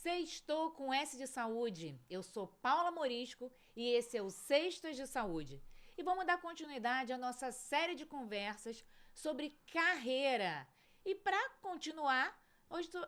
Sextou com S de saúde. Eu sou Paula Morisco e esse é o Sextas de Saúde. E vamos dar continuidade à nossa série de conversas sobre carreira. E para continuar,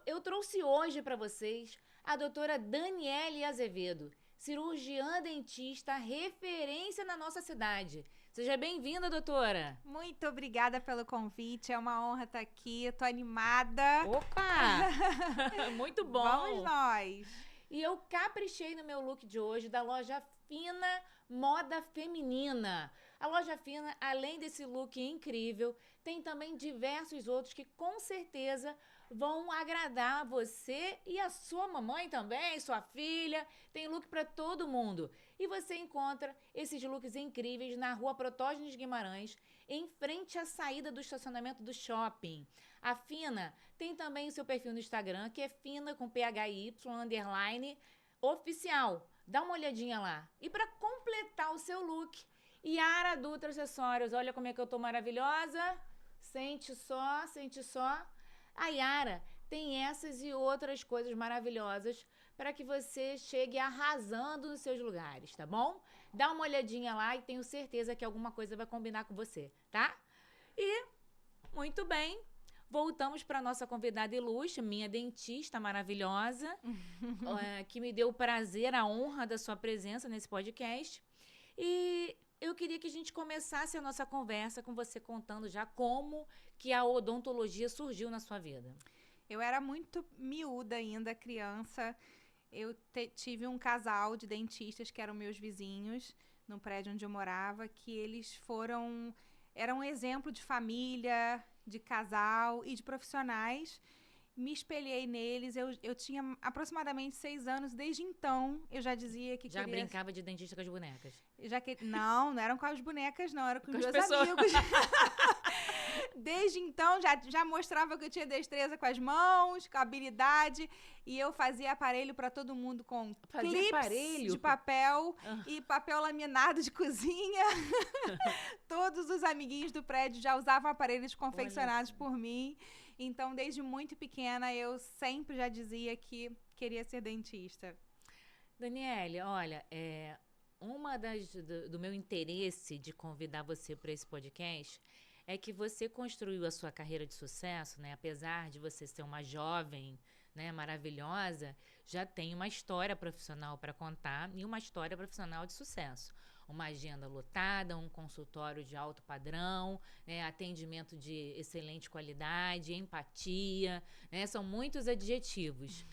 eu trouxe hoje para vocês a doutora Daniele Azevedo, cirurgiã dentista referência na nossa cidade. Seja bem-vinda, doutora. Muito obrigada pelo convite, é uma honra estar aqui, tô animada. Opa! Muito bom! Vamos nós! E eu caprichei no meu look de hoje da loja Fina Moda Feminina. A loja Fina, além desse look incrível, tem também diversos outros que com certeza vão agradar você e a sua mamãe também, sua filha. Tem look para todo mundo. E você encontra esses looks incríveis na rua Protógenes Guimarães, em frente à saída do estacionamento do shopping. A Fina tem também o seu perfil no Instagram, que é Fina com PHY, _ oficial. Dá uma olhadinha lá. E para completar o seu look, Yara Dutra Acessórios. Olha como é que eu tô maravilhosa. Sente só, sente só. A Yara tem essas e outras coisas maravilhosas para que você chegue arrasando nos seus lugares, tá bom? Dá uma olhadinha lá e tenho certeza que alguma coisa vai combinar com você, tá? E, muito bem, voltamos para nossa convidada ilustre, minha dentista maravilhosa, que me deu o prazer, a honra da sua presença nesse podcast. E eu queria que a gente começasse a nossa conversa com você contando já como que a odontologia surgiu na sua vida. Eu era muito miúda ainda, criança. Eu tive um casal de dentistas que eram meus vizinhos no prédio onde eu morava, que eles eram um exemplo de família, de casal e de profissionais. Me espelhei neles, eu tinha aproximadamente 6 anos, desde então eu já dizia que Já queria... brincava de dentista com as bonecas? Não eram com as bonecas, não, era com os meus pessoas. amigos. Desde então, já mostrava que eu tinha destreza com as mãos, com habilidade, e eu fazia aparelho para todo mundo com clips de papel e papel laminado de cozinha. Todos os amiguinhos do prédio já usavam aparelhos confeccionados por mim. Então, desde muito pequena, eu sempre já dizia que queria ser dentista. Daniele, olha, do meu interesse de convidar você para esse podcast é que você construiu a sua carreira de sucesso, né? Apesar de você ser uma jovem, né, maravilhosa, já tem uma história profissional para contar e uma história profissional de sucesso. Uma agenda lotada, um consultório de alto padrão, né, atendimento de excelente qualidade, empatia, né? São muitos adjetivos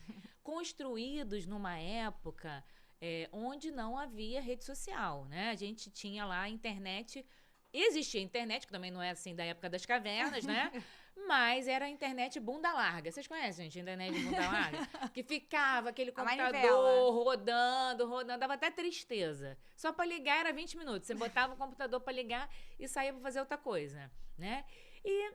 construídos numa época onde não havia rede social, né? A gente tinha lá a internet. Existia a internet, que também não é assim da época das cavernas, né? Mas era a internet bunda larga. Vocês conhecem, gente, a internet de bunda larga? Que ficava aquele computador rodando, dava até tristeza. Só para ligar era 20 minutos. Você botava o computador para ligar e saía para fazer outra coisa, né? E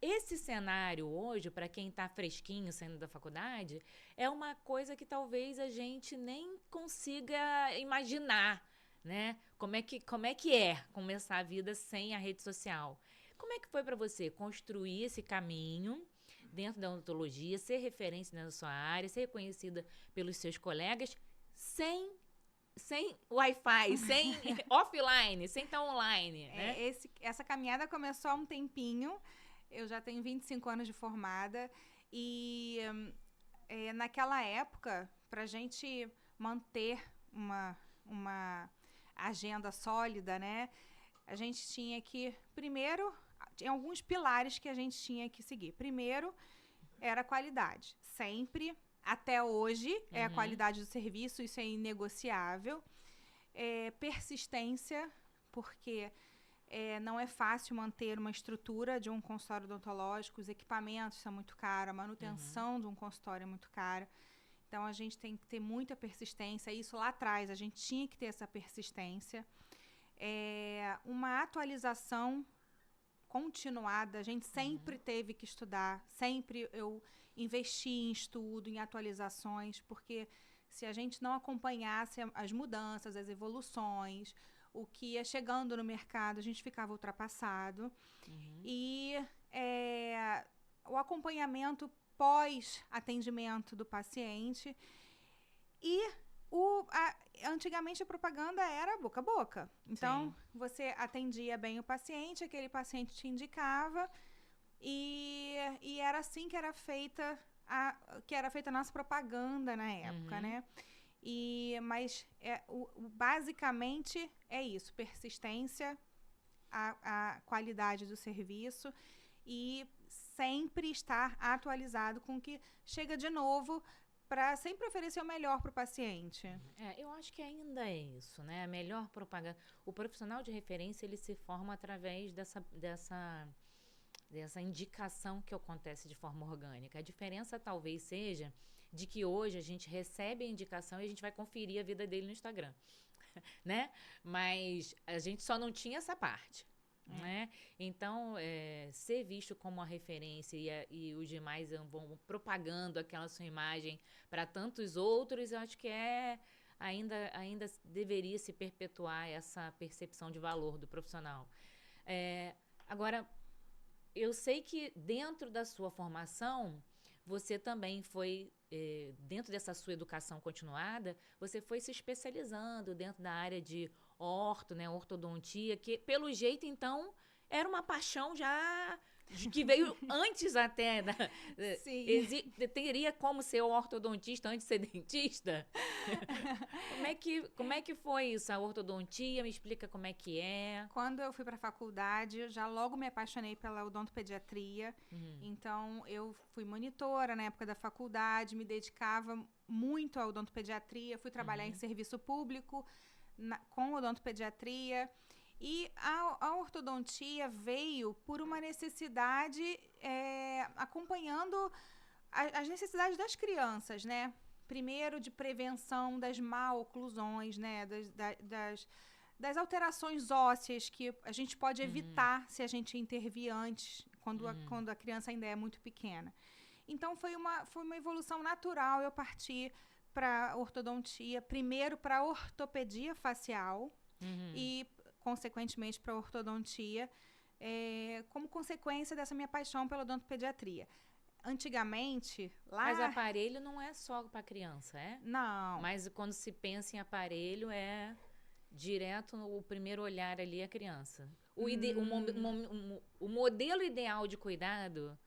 esse cenário hoje, para quem está fresquinho saindo da faculdade, é uma coisa que talvez a gente nem consiga imaginar, né? Como é que é começar a vida sem a rede social? Como é que foi para você construir esse caminho dentro da odontologia, ser referência na sua área, ser reconhecida pelos seus colegas sem Wi-Fi, sem offline, sem estar online, né? Essa caminhada começou há um tempinho. Eu já tenho 25 anos de formada e naquela época, para a gente manter uma agenda sólida, né? A gente tinha que, primeiro, tinha alguns pilares que a gente tinha que seguir. Primeiro, era a qualidade. Sempre, até hoje, é a qualidade do serviço, isso é inegociável. Persistência, porque não é fácil manter uma estrutura de um consultório odontológico, os equipamentos são muito caros, a manutenção de um consultório é muito cara. Então, a gente tem que ter muita persistência. Isso lá atrás, a gente tinha que ter essa persistência. Uma atualização continuada. A gente sempre teve que estudar. Sempre eu investi em estudo, em atualizações, porque se a gente não acompanhasse as mudanças, as evoluções, o que ia chegando no mercado, a gente ficava ultrapassado. E o acompanhamento pós-atendimento do paciente. E antigamente a propaganda era boca a boca. Então, você atendia bem o paciente, aquele paciente te indicava, e era assim que era feita a nossa propaganda na época, né? Mas basicamente é isso, persistência, a qualidade do serviço e sempre estar atualizado com o que chega de novo para sempre oferecer o melhor para o paciente. Eu acho que ainda é isso, né? A melhor propaganda. O profissional de referência, ele se forma através dessa indicação que acontece de forma orgânica. A diferença talvez seja de que hoje a gente recebe a indicação e a gente vai conferir a vida dele no Instagram, né? Mas a gente só não tinha essa parte. Né? Então, ser visto como uma referência e os demais vão propagando aquela sua imagem para tantos outros, eu acho que ainda deveria se perpetuar essa percepção de valor do profissional. Agora, eu sei que dentro da sua formação, você também foi, dentro dessa sua educação continuada, você foi se especializando dentro da área de né, ortodontia, que pelo jeito, então, era uma paixão já que veio antes até. Sim. Teria como ser ortodontista antes de ser dentista? Como é que foi isso, a ortodontia? Me explica como é que é. Quando eu fui para a faculdade, eu já logo me apaixonei pela odontopediatria. Então, eu fui monitora na época da faculdade, me dedicava muito à odontopediatria, fui trabalhar em serviço público, com odontopediatria, e a ortodontia veio por uma necessidade, acompanhando as necessidades das crianças, né? Primeiro, de prevenção das maloclusões, né? Das alterações ósseas que a gente pode evitar se a gente intervir antes, quando a criança ainda é muito pequena. Então, foi uma evolução natural eu partir para ortodontia, primeiro para ortopedia facial e, consequentemente, para ortodontia, como consequência dessa minha paixão pela odontopediatria. Antigamente, lá... Mas aparelho não é só para criança, é? Não. Mas quando se pensa em aparelho, direto o primeiro olhar ali a criança. O modelo ideal de cuidado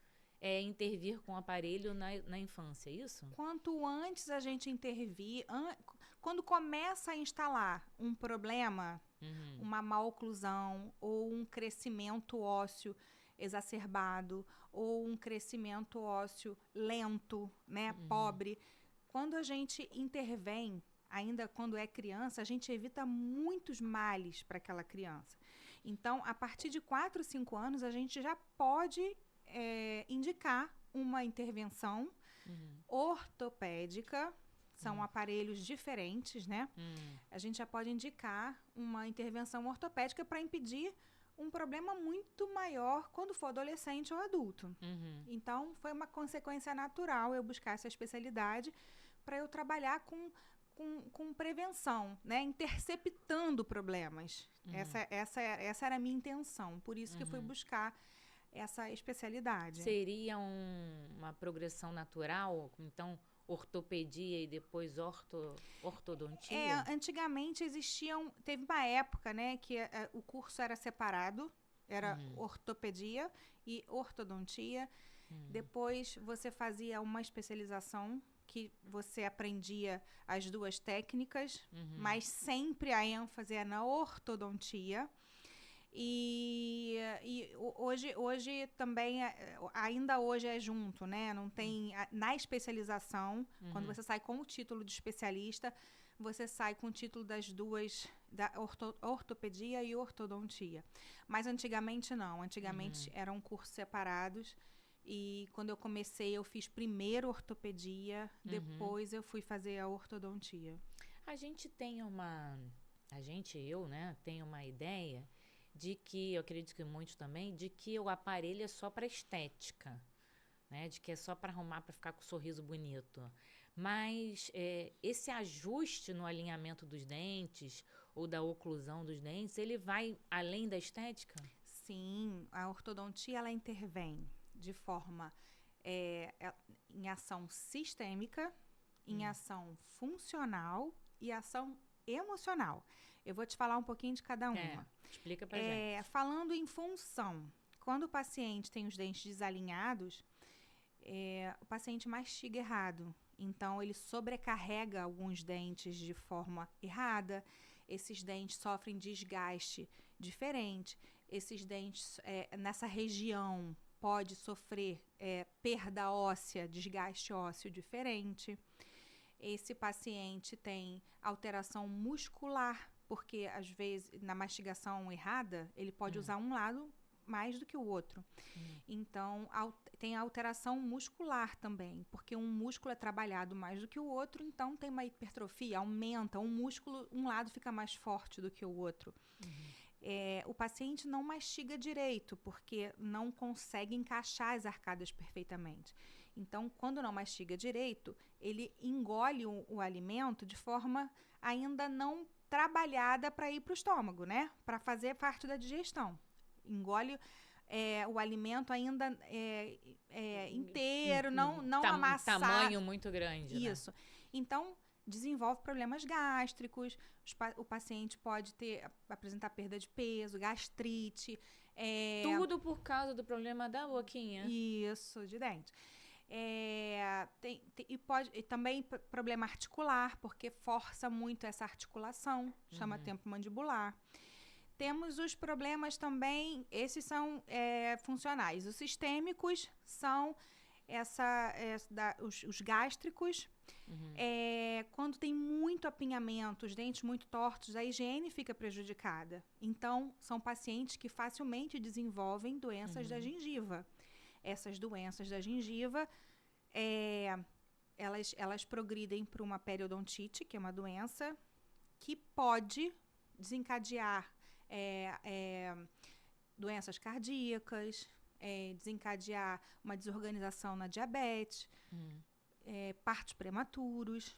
é intervir com o aparelho na infância, é isso? Quanto antes a gente intervir, quando começa a instalar um problema, uma maloclusão ou um crescimento ósseo exacerbado ou um crescimento ósseo lento, né, pobre, quando a gente intervém, ainda quando é criança, a gente evita muitos males para aquela criança. Então, a partir de 4, 5 anos, a gente já pode indicar uma intervenção ortopédica. São aparelhos diferentes, né? A gente já pode indicar uma intervenção ortopédica para impedir um problema muito maior quando for adolescente ou adulto. Então, foi uma consequência natural eu buscar essa especialidade para eu trabalhar com prevenção, né? Interceptando problemas. Essa era a minha intenção. Por isso que eu fui buscar essa especialidade. Seria uma progressão natural? Então, ortopedia e depois ortodontia? Antigamente teve uma época, né, que o curso era separado, era ortopedia e ortodontia. Depois você fazia uma especialização que você aprendia as duas técnicas, mas sempre a ênfase é na ortodontia. E hoje também, ainda hoje é junto, né? Não tem, na especialização, quando você sai com o título de especialista, você sai com o título das duas, da ortopedia e ortodontia. Mas antigamente não, antigamente eram cursos separados. E quando eu comecei, eu fiz primeiro ortopedia, depois eu fui fazer a ortodontia. Eu, né, tenho uma ideia de que, eu acredito que muitos também, de que o aparelho é só para estética, né? De que é só para arrumar, para ficar com o sorriso bonito. Mas esse ajuste no alinhamento dos dentes ou da oclusão dos dentes, ele vai além da estética? Sim, a ortodontia, ela intervém de forma... em ação sistêmica, em ação funcional e ação emocional. Eu vou te falar um pouquinho de cada uma. Explica pra gente. Falando em função, quando o paciente tem os dentes desalinhados, o paciente mastiga errado. Então, ele sobrecarrega alguns dentes de forma errada. Esses dentes sofrem desgaste diferente. Esses dentes, nessa região, pode sofrer perda óssea, desgaste ósseo diferente. Esse paciente tem alteração muscular, porque, às vezes, na mastigação errada, ele pode usar um lado mais do que o outro. Então, tem alteração muscular também, porque um músculo é trabalhado mais do que o outro, então tem uma hipertrofia, aumenta, um lado fica mais forte do que o outro. O paciente não mastiga direito, porque não consegue encaixar as arcadas perfeitamente. Então, quando não mastiga direito, ele engole o alimento de forma ainda não trabalhada para ir para o estômago, né? Para fazer parte da digestão. Engole o alimento ainda inteiro, não amassado. Tamanho muito grande, Isso. Né? Então, desenvolve problemas gástricos, o paciente pode apresentar perda de peso, gastrite. Tudo por causa do problema da boquinha. Isso, de dente. E também problema articular, porque força muito essa articulação, chama tempo mandibular. Temos os problemas também, esses são funcionais. Os sistêmicos são os gástricos. Quando tem muito apinhamento, os dentes muito tortos, a higiene fica prejudicada. Então, são pacientes que facilmente desenvolvem doenças da gengiva. Essas doenças da gengiva, elas progridem para uma periodontite, que é uma doença que pode desencadear doenças cardíacas, desencadear uma desorganização na diabetes, partos prematuros.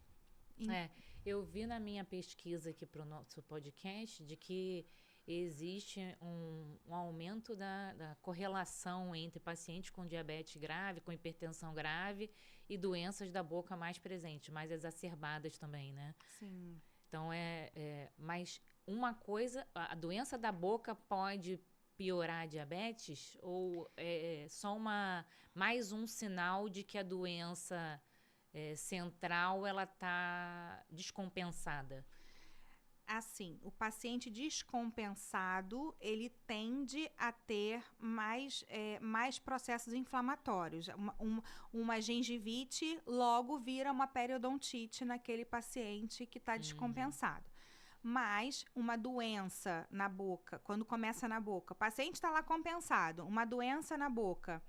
Eu vi na minha pesquisa aqui para o nosso podcast de que existe um aumento da correlação entre pacientes com diabetes grave, com hipertensão grave e doenças da boca mais presentes, mais exacerbadas também, né? Sim. Então, mas uma coisa, a doença da boca pode piorar a diabetes ou é só mais um sinal de que a doença central ela está descompensada? Assim, o paciente descompensado, ele tende a ter mais processos inflamatórios. Uma gengivite logo vira uma periodontite naquele paciente que está descompensado. Mas uma doença na boca, quando começa na boca, o paciente está lá compensado, uma doença na boca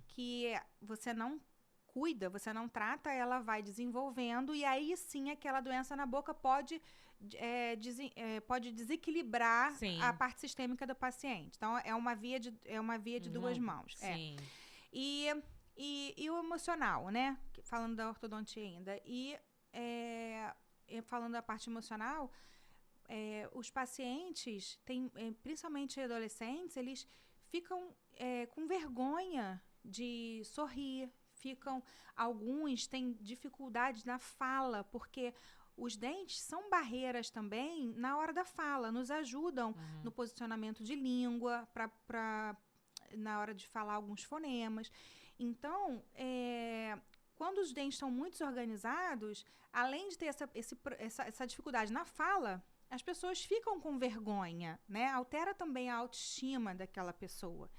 que você não cuida, você não trata, ela vai desenvolvendo e aí sim aquela doença na boca pode desequilibrar a parte sistêmica do paciente. Então, é uma via de duas mãos. Sim. E o emocional, né? Falando da ortodontia ainda. E falando da parte emocional, os pacientes, principalmente adolescentes, eles ficam com vergonha de sorrir. Alguns têm dificuldade na fala, porque os dentes são barreiras também na hora da fala, nos ajudam no posicionamento de língua, na hora de falar alguns fonemas. Então, quando os dentes estão muito desorganizados, além de ter essa dificuldade na fala, as pessoas ficam com vergonha, né? Altera também a autoestima daquela pessoa.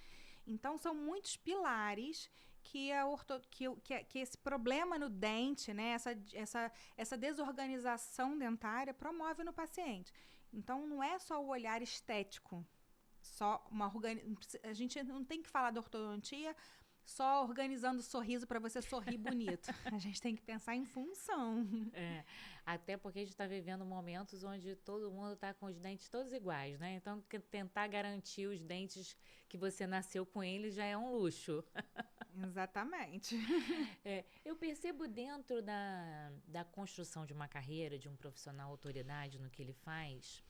Então, são muitos pilares que esse problema no dente, né, essa desorganização dentária promove no paciente. Então, não é só o olhar estético, a gente não tem que falar da ortodontia só organizando o sorriso para você sorrir bonito. A gente tem que pensar em função. Até porque a gente está vivendo momentos onde todo mundo está com os dentes todos iguais, né? Então, tentar garantir os dentes que você nasceu com eles já é um luxo. Exatamente. Eu percebo dentro da construção de uma carreira, de um profissional autoridade no que ele faz,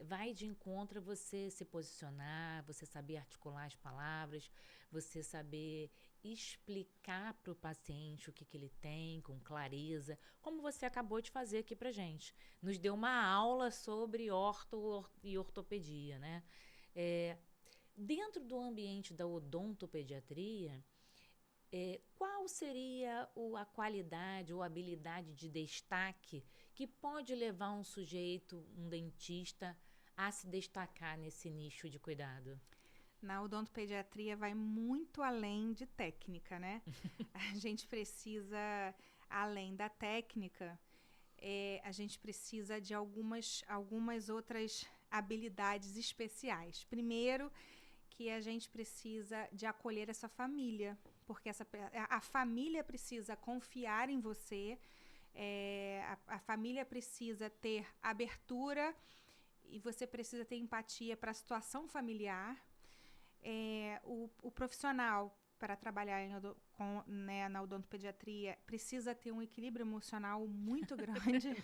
vai de encontro a você se posicionar, você saber articular as palavras, você saber explicar para o paciente o que ele tem com clareza, como você acabou de fazer aqui pra gente. Nos deu uma aula sobre e ortopedia, né? Dentro do ambiente da odontopediatria, qual seria a qualidade ou habilidade de destaque que pode levar um sujeito, um dentista, a se destacar nesse nicho de cuidado? Na odontopediatria vai muito além de técnica, né? A gente precisa, além da técnica, a gente precisa de algumas outras habilidades especiais. Primeiro, que a gente precisa de acolher essa família, porque a família precisa confiar em você, a família precisa ter abertura e você precisa ter empatia para a situação familiar. O profissional para trabalhar na odontopediatria precisa ter um equilíbrio emocional muito grande.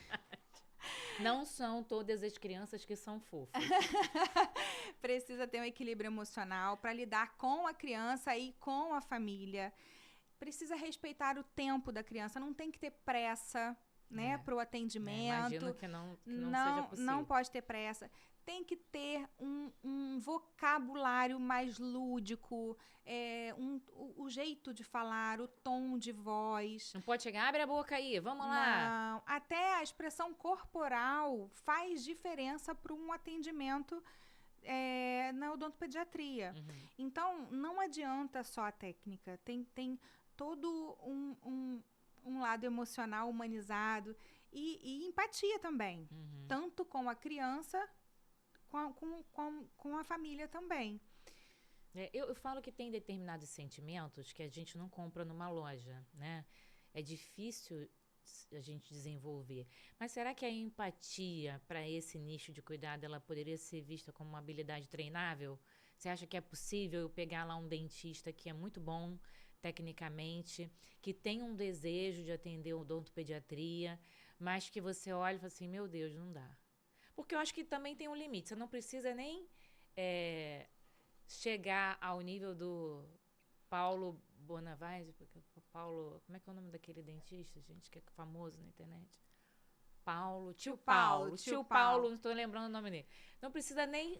Não são todas as crianças que são fofas. Precisa ter um equilíbrio emocional para lidar com a criança e com a família. Precisa respeitar o tempo da criança, não tem que ter pressa, né, para o atendimento. Imagino que não seja possível. Não pode ter pressa. Tem que ter um vocabulário mais lúdico, o jeito de falar, o tom de voz. Não pode chegar, abre a boca aí, vamos lá. Não, até a expressão corporal faz diferença para um atendimento na odontopediatria. Uhum. Então, não adianta só a técnica. Tem todo um lado emocional, humanizado e empatia também. Uhum. Tanto com a criança com a família também. Eu falo que tem determinados sentimentos que a gente não compra numa loja, né? É difícil a gente desenvolver. Mas será que a empatia para esse nicho de cuidado ela poderia ser vista como uma habilidade treinável? Você acha que é possível eu pegar lá um dentista que é muito bom tecnicamente, que tem um desejo de atender odontopediatria, mas que você olha e fala assim, meu Deus, não dá. Porque eu acho que também tem um limite. Você não precisa nem chegar ao nível do Paulo Bonavide, porque Paulo, como é que é o nome daquele dentista, gente, que é famoso na internet? Tio Paulo, não estou lembrando o nome dele.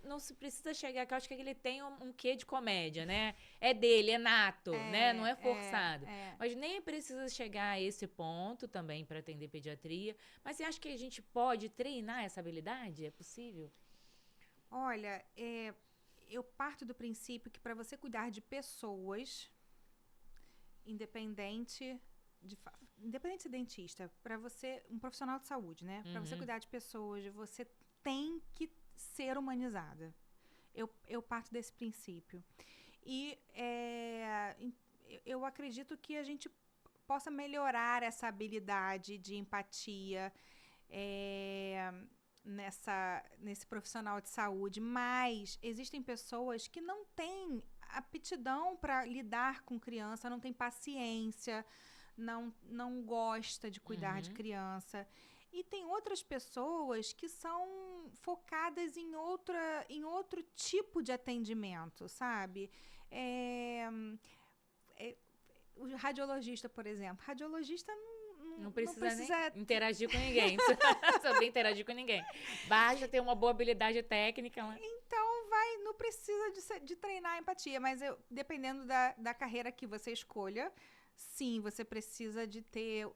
Não se precisa chegar, que eu acho que ele tem um quê de comédia, né? É dele, é nato, né? Não é forçado. Mas nem precisa chegar a esse ponto também para atender pediatria. Mas você acha que a gente pode treinar essa habilidade? É possível? Olha, eu parto do princípio que para você cuidar de pessoas, independente de ser dentista, para você, um profissional de saúde, né? Para você cuidar de pessoas, você tem que ser humanizada. Eu parto desse princípio. E eu acredito que a gente possa melhorar essa habilidade de empatia nesse profissional de saúde, mas existem pessoas que não têm aptidão para lidar com criança, não têm paciência, não gosta de cuidar de criança. E tem outras pessoas que são focadas em outro tipo de atendimento, sabe? O radiologista, por exemplo. Radiologista não precisa nem interagir com ninguém. Não precisa saber interagir com ninguém. Basta ter uma boa habilidade técnica. Então, não precisa de treinar a empatia, mas dependendo da carreira que você escolha, sim, você precisa de ter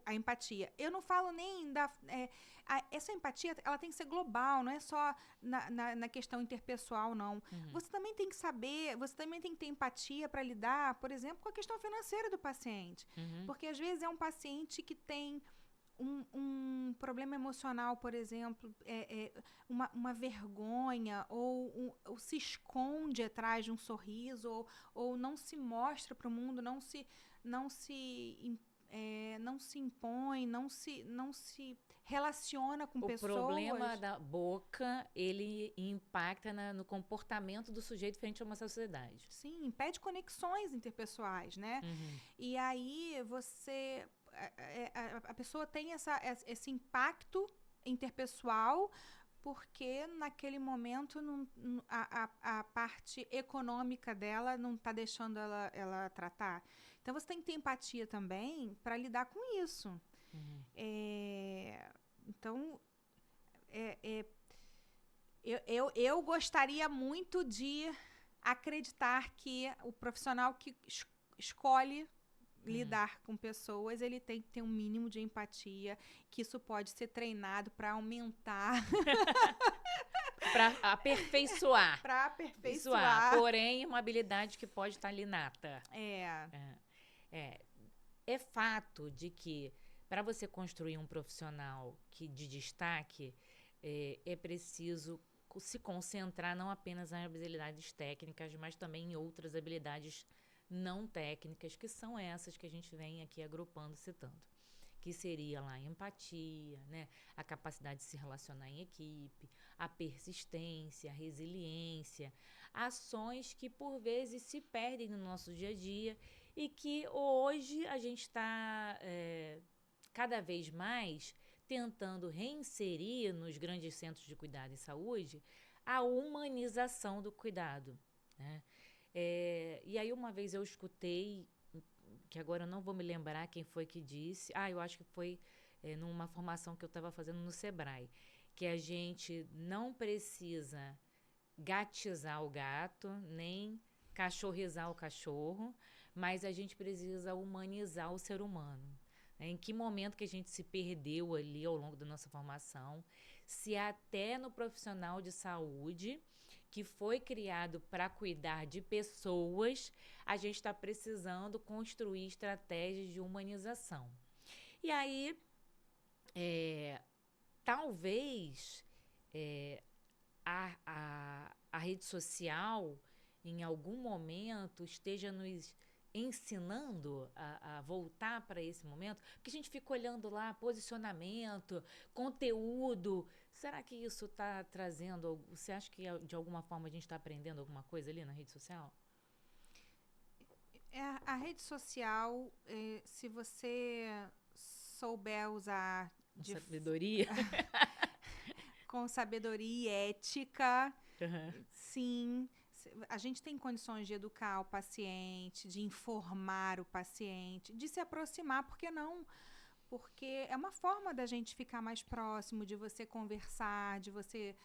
a empatia. Eu não falo nem essa empatia, ela tem que ser global, não é só na questão interpessoal, não. Você também tem que saber, você também tem que ter empatia para lidar, por exemplo, com a questão financeira do paciente. Porque às vezes é um paciente que tem um problema emocional, por exemplo, uma vergonha, ou se esconde atrás de um sorriso, ou não se mostra para o mundo, não se impõe, não se relaciona com pessoas. O problema da boca, ele impacta no comportamento do sujeito frente a uma sociedade. Sim, impede conexões interpessoais, né? E aí a pessoa tem esse impacto interpessoal porque naquele momento a parte econômica dela não está deixando ela tratar. Então, você tem que ter empatia também para lidar com isso. Uhum. Então, eu gostaria muito de acreditar que o profissional que escolhe lidar com pessoas, ele tem que ter um mínimo de empatia, que isso pode ser treinado para aumentar. Para aperfeiçoar. Para aperfeiçoar. Porém, uma habilidade que pode estar ali nata. É fato de que, para você construir um profissional de destaque, é preciso se concentrar não apenas nas habilidades técnicas, mas também em outras habilidades não técnicas, que são essas que a gente vem aqui agrupando, citando. Que seria lá a empatia, né? A capacidade de se relacionar em equipe, a persistência, a resiliência, ações que por vezes se perdem no nosso dia a dia e que hoje a gente está cada vez mais tentando reinserir nos grandes centros de cuidado e saúde a humanização do cuidado, né? E aí uma vez eu escutei, que agora eu não vou me lembrar quem foi que disse, eu acho que foi numa formação que eu estava fazendo no Sebrae, que a gente não precisa gatizar o gato, nem cachorrizar o cachorro, mas a gente precisa humanizar o ser humano. Em que momento que a gente se perdeu ali ao longo da nossa formação, se até no profissional de saúde, que foi criado para cuidar de pessoas, a gente está precisando construir estratégias de humanização. E aí, talvez a rede social, em algum momento, esteja nos ensinando a voltar para esse momento, porque a gente fica olhando lá posicionamento, conteúdo. Será que isso está trazendo? Você acha que de alguma forma a gente está aprendendo alguma coisa ali na rede social? A rede social, se você souber usar de sabedoria, com sabedoria e ética, sim. A gente tem condições de educar o paciente, de informar o paciente, de se aproximar, por que não? Porque é uma forma da gente ficar mais próximo, de você conversar, de você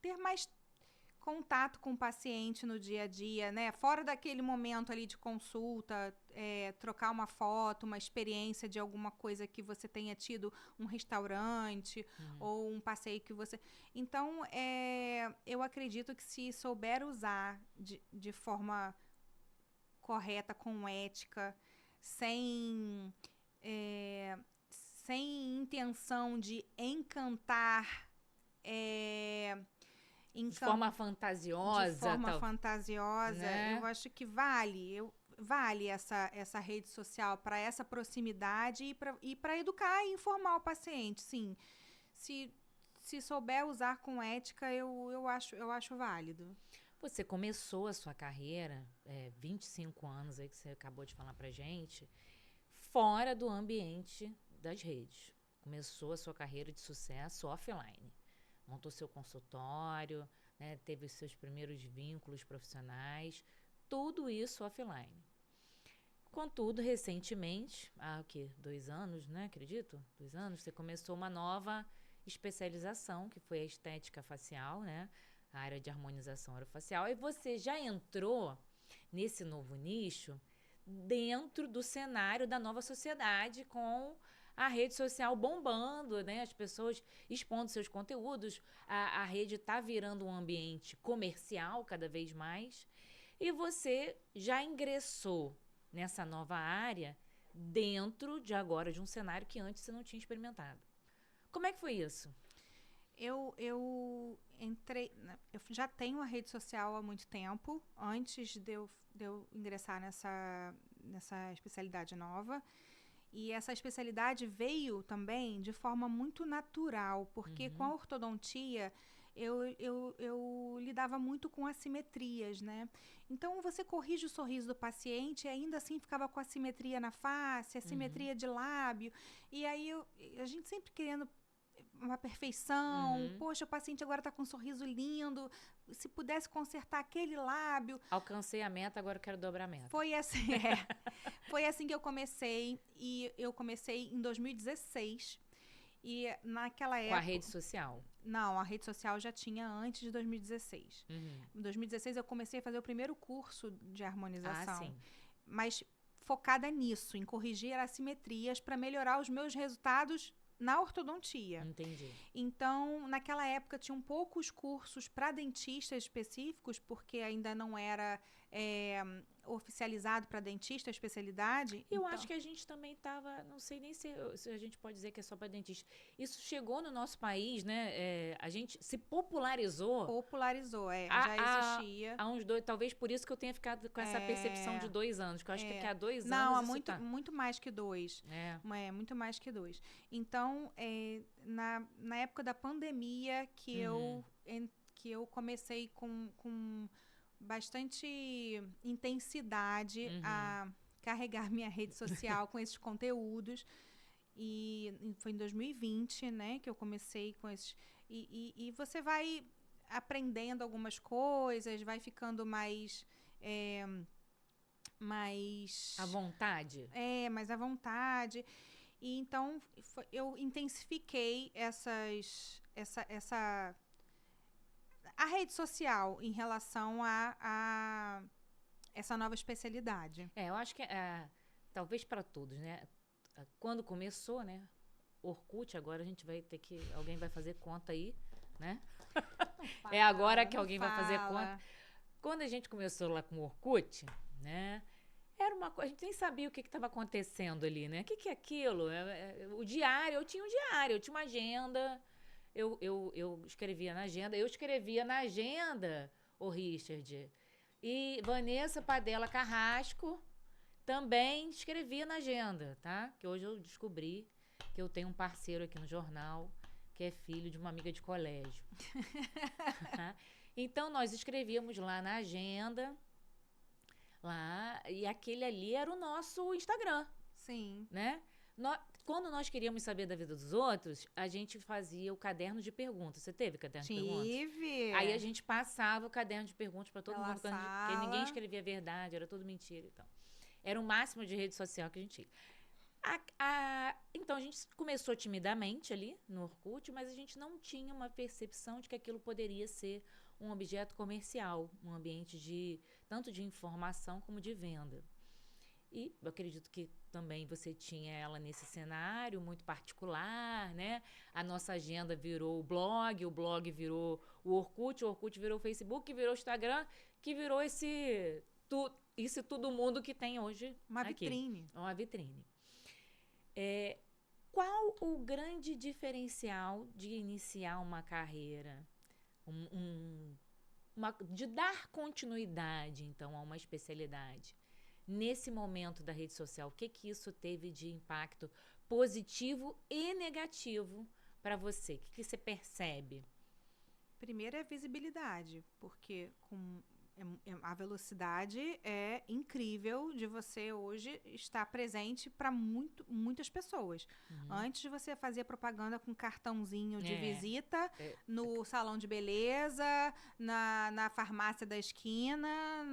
ter mais contato com o paciente no dia a dia, né? Fora daquele momento ali de consulta, trocar uma foto, uma experiência de alguma coisa que você tenha tido, um restaurante ou um passeio que você... Então, eu acredito que se souber usar de forma correta, com ética, sem intenção de encantar... de forma fantasiosa. De forma fantasiosa, né? Eu acho que vale essa rede social para essa proximidade e para educar e informar o paciente, sim. Se souber usar com ética, eu acho válido. Você começou a sua carreira, 25 anos aí que você acabou de falar pra gente, fora do ambiente das redes. Começou a sua carreira de sucesso offline. Montou seu consultório, né, teve os seus primeiros vínculos profissionais, tudo isso offline. Contudo, recentemente, há 2 anos, né, acredito? 2 anos, você começou uma nova especialização, que foi a estética facial, né, a área de harmonização orofacial, e você já entrou nesse novo nicho dentro do cenário da nova sociedade, com a rede social bombando, né? As pessoas expondo seus conteúdos, a rede está virando um ambiente comercial cada vez mais, e você já ingressou nessa nova área dentro de um cenário que antes você não tinha experimentado. Como é que foi isso? Eu entrei... Eu já tenho a rede social há muito tempo, antes de eu ingressar nessa especialidade nova. E essa especialidade veio também de forma muito natural, porque com a ortodontia eu lidava muito com assimetrias, né? Então, você corrige o sorriso do paciente e ainda assim ficava com assimetria na face, assimetria de lábio. E aí, a gente sempre querendo uma perfeição. Poxa, o paciente agora está com um sorriso lindo. Se pudesse consertar aquele lábio. Alcancei a meta, agora eu quero dobrar a meta. Foi assim, foi assim que eu comecei. E eu comecei em 2016. E naquela época... Com a rede social? Não, a rede social já tinha antes de 2016. Em 2016 eu comecei a fazer o primeiro curso de harmonização. Ah, sim. Mas focada nisso, em corrigir assimetrias para melhorar os meus resultados na ortodontia. Entendi. Então, naquela época, tinham poucos cursos para dentistas específicos, porque ainda não era oficializado para dentista a especialidade. Eu acho que a gente também estava, não sei nem se a gente pode dizer que é só para dentista. Isso chegou no nosso país, né? A gente se popularizou. Popularizou, já existia. Há uns 2, talvez por isso que eu tenha ficado com essa percepção de 2 anos, que eu acho que há 2 anos. Não, há muito mais que 2. Muito mais que 2. Então, na época da pandemia que eu comecei com bastante intensidade a carregar minha rede social com esses conteúdos. E foi em 2020, né, que eu comecei com esses... E você vai aprendendo algumas coisas, vai ficando mais... mais... À vontade? Mais à vontade. E então, eu intensifiquei a rede social em relação a essa nova especialidade. Eu acho que talvez para todos, né? Quando começou, né? Orkut, agora a gente vai ter que... Alguém vai fazer conta aí, né? Agora que alguém vai fazer conta. Quando a gente começou lá com o Orkut, né? Era uma coisa... A gente nem sabia o que estava acontecendo ali, né? O que é aquilo? O diário, eu tinha um diário, eu tinha uma agenda... Eu escrevia na agenda. Eu escrevia na agenda, o Richard. E Vanessa Padella Carrasco também escrevia na agenda, tá? Que hoje eu descobri que eu tenho um parceiro aqui no jornal que é filho de uma amiga de colégio. Então, nós escrevíamos lá na agenda, e aquele ali era o nosso Instagram. Sim. Né? Quando nós queríamos saber da vida dos outros, a gente fazia o caderno de perguntas. Você teve caderno de perguntas? Tive. Aí a gente passava o caderno de perguntas para todo mundo, porque ninguém escrevia a verdade, era tudo mentira e tal. Era o máximo de rede social que a gente tinha. Então, a gente começou timidamente ali no Orkut, mas a gente não tinha uma percepção de que aquilo poderia ser um objeto comercial, um ambiente tanto de informação como de venda. E eu acredito que também você tinha ela nesse cenário muito particular, né? A nossa agenda virou o blog virou o Orkut virou o Facebook, virou o Instagram, que virou esse todo mundo que tem hoje uma aqui. Vitrine. Uma vitrine. Qual o grande diferencial de iniciar uma carreira? De dar continuidade, então, a uma especialidade? Nesse momento da rede social, o que isso teve de impacto positivo e negativo para você? O que você percebe? Primeiro é a visibilidade, porque a velocidade é incrível de você hoje estar presente para muitas pessoas. Antes de você fazer propaganda com cartãozinho de visita no salão de beleza, na farmácia da esquina,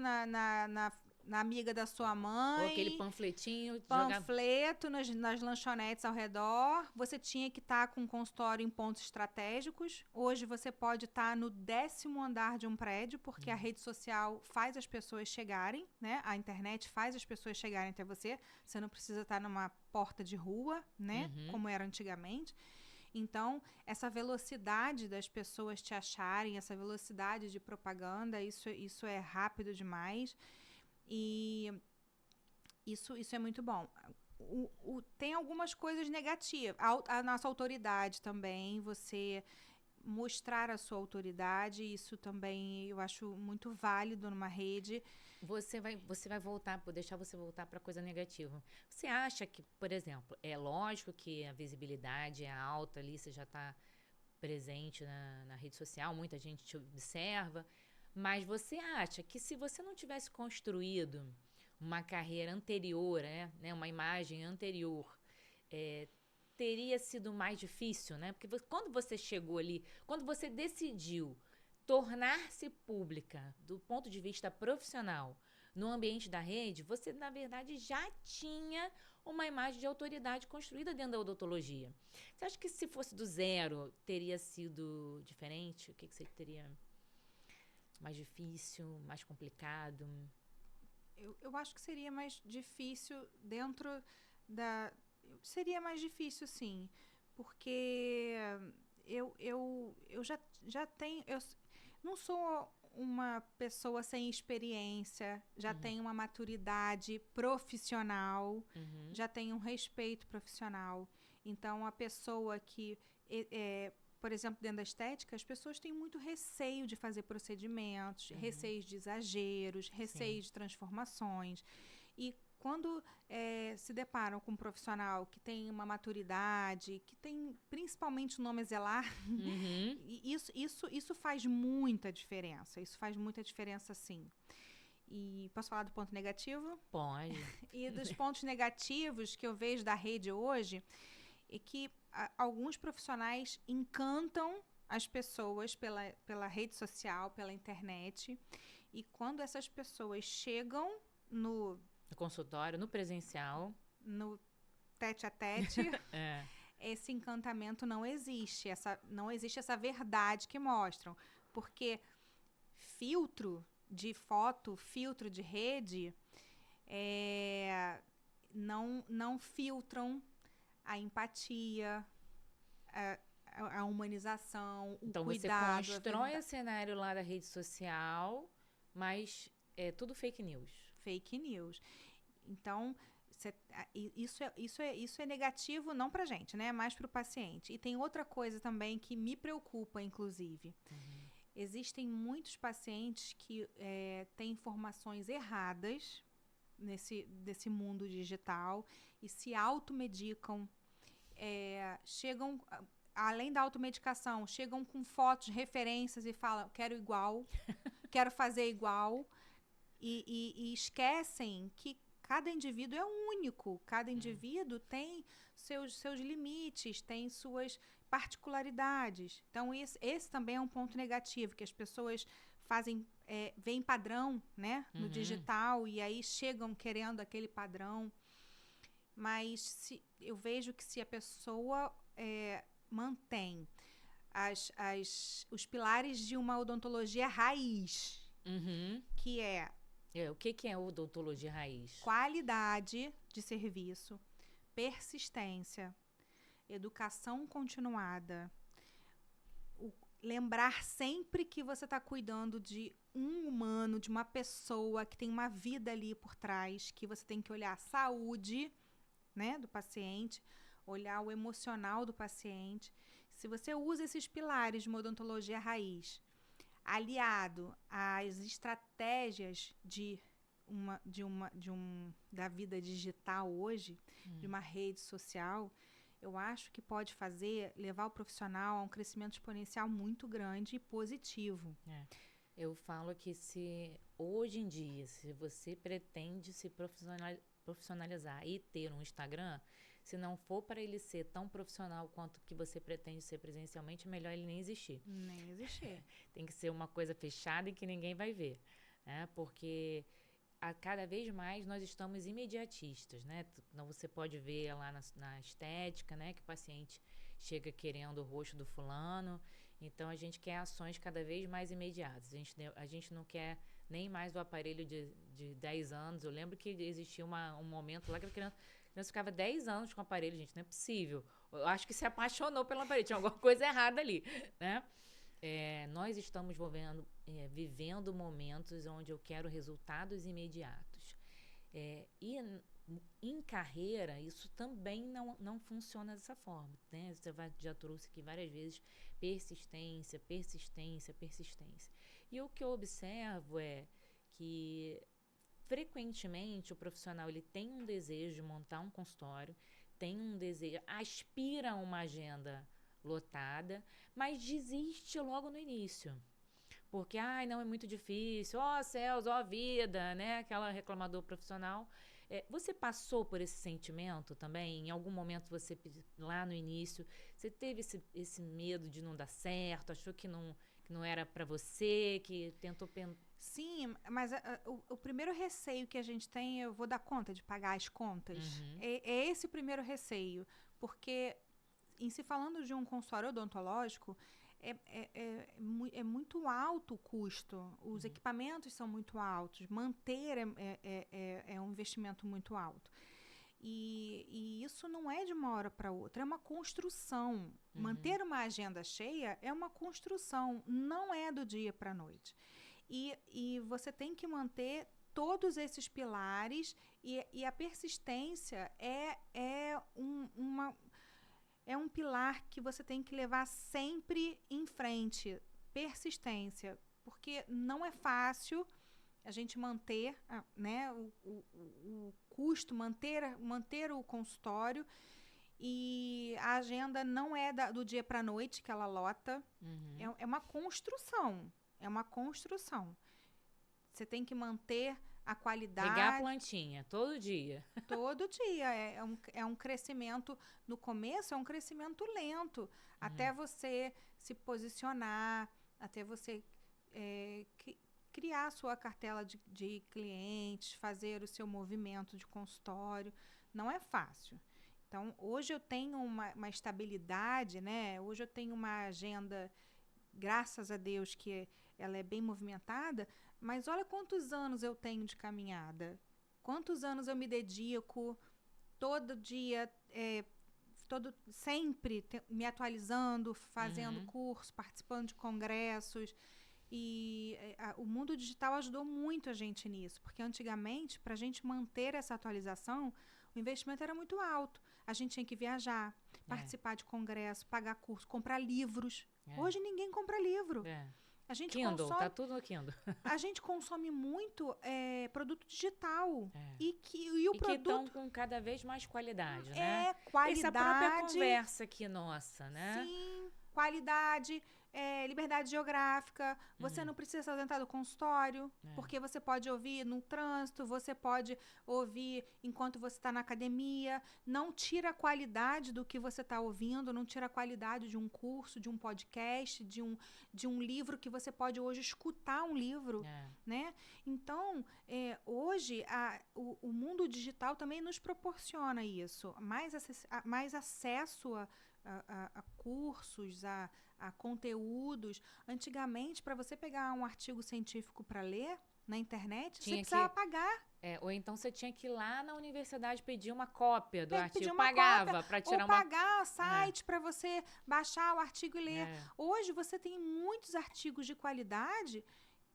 na amiga da sua mãe. Ou aquele panfletinho. Panfleto nas lanchonetes ao redor. Você tinha que estar com um consultório em pontos estratégicos. Hoje você pode estar no 10º andar de um prédio, porque a rede social faz as pessoas chegarem, né? A internet faz as pessoas chegarem até você. Você não precisa estar numa porta de rua, né? Como era antigamente. Então, essa velocidade das pessoas te acharem, essa velocidade de propaganda, isso é rápido demais. E isso é muito bom. Tem algumas coisas negativas. A nossa autoridade também, você mostrar a sua autoridade, isso também eu acho muito válido numa rede. Você vai voltar, vou deixar você voltar para coisa negativa. Você acha que, por exemplo, é lógico que a visibilidade é alta ali, você já está presente na rede social, muita gente te observa, mas você acha que se você não tivesse construído uma carreira anterior, né, uma imagem anterior, teria sido mais difícil, né? Porque quando você chegou ali, quando você decidiu tornar-se pública do ponto de vista profissional no ambiente da rede, você, na verdade, já tinha uma imagem de autoridade construída dentro da odontologia. Você acha que se fosse do zero, teria sido diferente? O que você teria mais difícil, mais complicado? Eu acho que seria mais difícil dentro da... Seria mais difícil, sim. Porque eu já tenho... Eu não sou uma pessoa sem experiência, já tenho uma maturidade profissional, já tenho um respeito profissional. Então, a pessoa que... por exemplo, dentro da estética, as pessoas têm muito receio de fazer procedimentos, receios de exageros, receios de transformações. E quando se deparam com um profissional que tem uma maturidade, que tem principalmente o nome a zelar, isso faz muita diferença. Isso faz muita diferença, sim. E posso falar do ponto negativo? Pode. E dos pontos negativos que eu vejo da rede hoje é que alguns profissionais encantam as pessoas pela rede social, pela internet. E quando essas pessoas chegam no consultório, no presencial, no tete a tete, esse encantamento não existe. Não existe essa verdade que mostram. Porque filtro de foto, filtro de rede, não filtram a empatia, a humanização, o então cuidado. Então você constrói o cenário lá da rede social, mas é tudo fake news. Fake news. Então, isso é negativo não pra gente, né? Mais pro paciente. E tem outra coisa também que me preocupa, inclusive. Existem muitos pacientes que têm informações erradas nesse mundo digital e se automedicam. Chegam, além da automedicação, chegam com fotos, referências e falam, quero igual, quero fazer igual. E esquecem que cada indivíduo é único, cada indivíduo tem seus limites, tem suas particularidades. Então, esse também é um ponto negativo, que as pessoas veem padrão, né, no digital, e aí chegam querendo aquele padrão. Mas eu vejo que se a pessoa mantém os pilares de uma odontologia raiz, que o que é odontologia raiz? Qualidade de serviço, persistência, educação continuada, lembrar sempre que você está cuidando de um humano, de uma pessoa que tem uma vida ali por trás, que você tem que olhar a saúde, né, do paciente, olhar o emocional do paciente. Se você usa esses pilares de uma odontologia raiz, aliado às estratégias da vida digital hoje, de uma rede social, eu acho que pode levar o profissional a um crescimento exponencial muito grande e positivo. Eu falo que hoje em dia, se você pretende se profissionalizar e ter um Instagram, se não for para ele ser tão profissional quanto que você pretende ser presencialmente, é melhor ele nem existir. Nem existir. Tem que ser uma coisa fechada e que ninguém vai ver, né? Porque cada vez mais nós estamos imediatistas, né? Então você pode ver lá na estética, né, que o paciente chega querendo o rosto do fulano. Então a gente quer ações cada vez mais imediatas. A gente não quer nem mais o aparelho de 10 anos. Eu lembro que existia um momento lá que a criança ficava 10 anos com o aparelho, gente, não é possível. Eu acho que se apaixonou pelo aparelho, tinha alguma coisa errada ali, né? Nós estamos vivendo momentos onde eu quero resultados imediatos. E em carreira, isso também não funciona dessa forma, né? Você já trouxe aqui várias vezes persistência, persistência, persistência. E o que eu observo é que frequentemente o profissional ele tem um desejo de montar um consultório, tem um desejo, aspira a uma agenda lotada, mas desiste logo no início. Porque, ai, não, é muito difícil, ó céus, ó vida, né? Aquela reclamador profissional. Você passou por esse sentimento também? Em algum momento lá no início, você teve esse medo de não dar certo, achou que não era para você, que tentou pensar? Sim, mas o primeiro receio que a gente tem, eu vou dar conta de pagar as contas. Uhum. É esse o primeiro receio. Porque, em se falando de um consultório odontológico, é muito alto o custo. Os equipamentos são muito altos. Manter é um investimento muito alto. E isso não é de uma hora para outra, é uma construção. Manter uma agenda cheia é uma construção, não é do dia para a noite. E você tem que manter todos esses pilares e a persistência é um pilar que você tem que levar sempre em frente. Persistência, porque não é fácil a gente manter, né, o custo, manter o consultório, e a agenda não é do dia para a noite que ela lota. É uma construção. É uma construção. Você tem que manter a qualidade. Regar a plantinha todo dia. Todo dia. É um crescimento. No começo, é um crescimento lento. Até você se posicionar, até você criar a sua cartela de clientes, fazer o seu movimento de consultório. Não é fácil. Então, hoje eu tenho uma estabilidade, né? Hoje eu tenho uma agenda, graças a Deus, que ela é bem movimentada, mas olha quantos anos eu tenho de caminhada. Quantos anos eu me dedico todo dia, sempre me atualizando, fazendo curso, participando de congressos. E o mundo digital ajudou muito a gente nisso, porque antigamente, para a gente manter essa atualização, o investimento era muito alto. A gente tinha que viajar, participar de congresso, pagar curso, comprar livros. Hoje ninguém compra livro. A gente Kindle, tá tudo no Kindle. A gente consome muito produto digital. E que estão com cada vez mais qualidade, né? Qualidade. Essa própria conversa aqui nossa, né? Sim, qualidade, liberdade geográfica. Você não precisa se ausentar do consultório, porque você pode ouvir no trânsito, você pode ouvir enquanto você está na academia. Não tira a qualidade do que você está ouvindo, não tira a qualidade de um curso, de um podcast, de um livro que você pode hoje escutar um livro, né? Então, hoje, o mundo digital também nos proporciona isso, mais acesso a cursos, a conteúdos. Antigamente, para você pegar um artigo científico para ler na internet, você precisava pagar. Ou então você tinha que ir lá na universidade pedir uma cópia do artigo. Pagava para tirar ou pagar o site para você baixar o artigo e ler. Hoje você tem muitos artigos de qualidade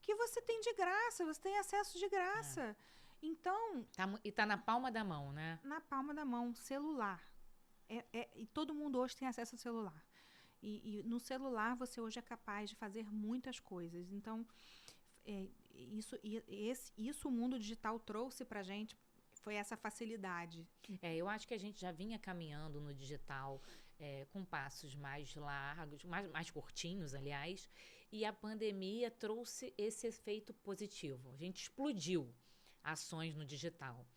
que você tem de graça, você tem acesso de graça. Então... E tá na palma da mão, né? Na palma da mão, celular. E todo mundo hoje tem acesso ao celular. E no celular você hoje é capaz de fazer muitas coisas. Então, isso o mundo digital trouxe pra gente, foi essa facilidade. Eu acho que a gente já vinha caminhando no digital com passos mais largos, mais curtinhos, aliás, e a pandemia trouxe esse efeito positivo. A gente explodiu ações no digital.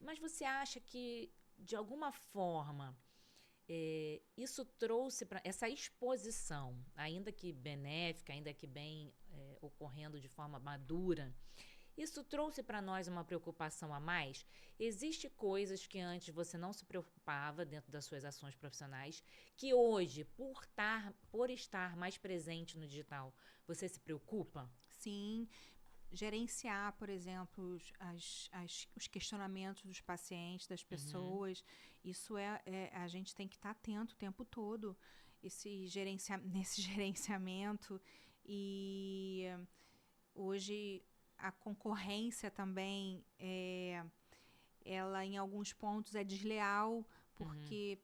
Mas você acha que, de alguma forma, isso trouxe para essa exposição, ainda que benéfica, ainda que bem ocorrendo de forma madura, isso trouxe para nós uma preocupação a mais? Existem coisas que antes você não se preocupava dentro das suas ações profissionais, que hoje, por estar mais presente no digital, você se preocupa? Sim. Gerenciar, por exemplo, os questionamentos dos pacientes, das pessoas. Isso a gente tem que estar atento o tempo todo nesse gerenciamento. E hoje a concorrência também ela em alguns pontos é desleal, porque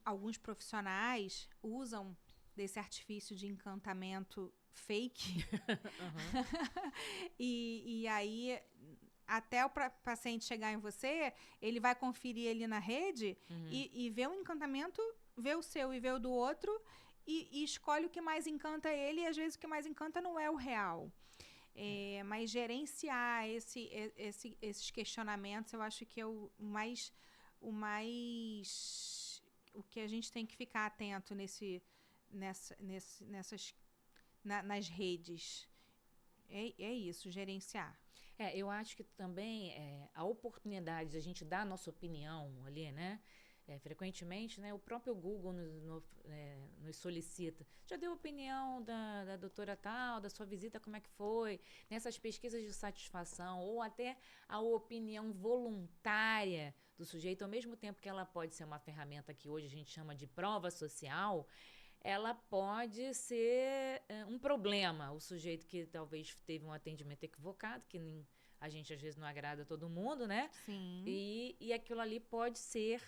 alguns profissionais usam desse artifício de encantamento fake. E aí, até o paciente chegar em você, ele vai conferir ali na rede e ver um encantamento vê o seu e vê o do outro e escolhe o que mais encanta ele, e às vezes o que mais encanta não é o real. Mas gerenciar esses questionamentos, eu acho que é o que a gente tem que ficar atento nas redes. É isso, gerenciar. Eu acho que também a oportunidade de a gente dar a nossa opinião ali, né? Frequentemente, né, o próprio Google nos solicita. Já deu opinião da doutora tal, da sua visita, como é que foi? Nessas pesquisas de satisfação, ou até a opinião voluntária do sujeito, ao mesmo tempo que ela pode ser uma ferramenta que hoje a gente chama de prova social, ela pode ser um problema. O sujeito que talvez teve um atendimento equivocado, que a gente às vezes não agrada a todo mundo, né? Sim. E aquilo ali pode ser...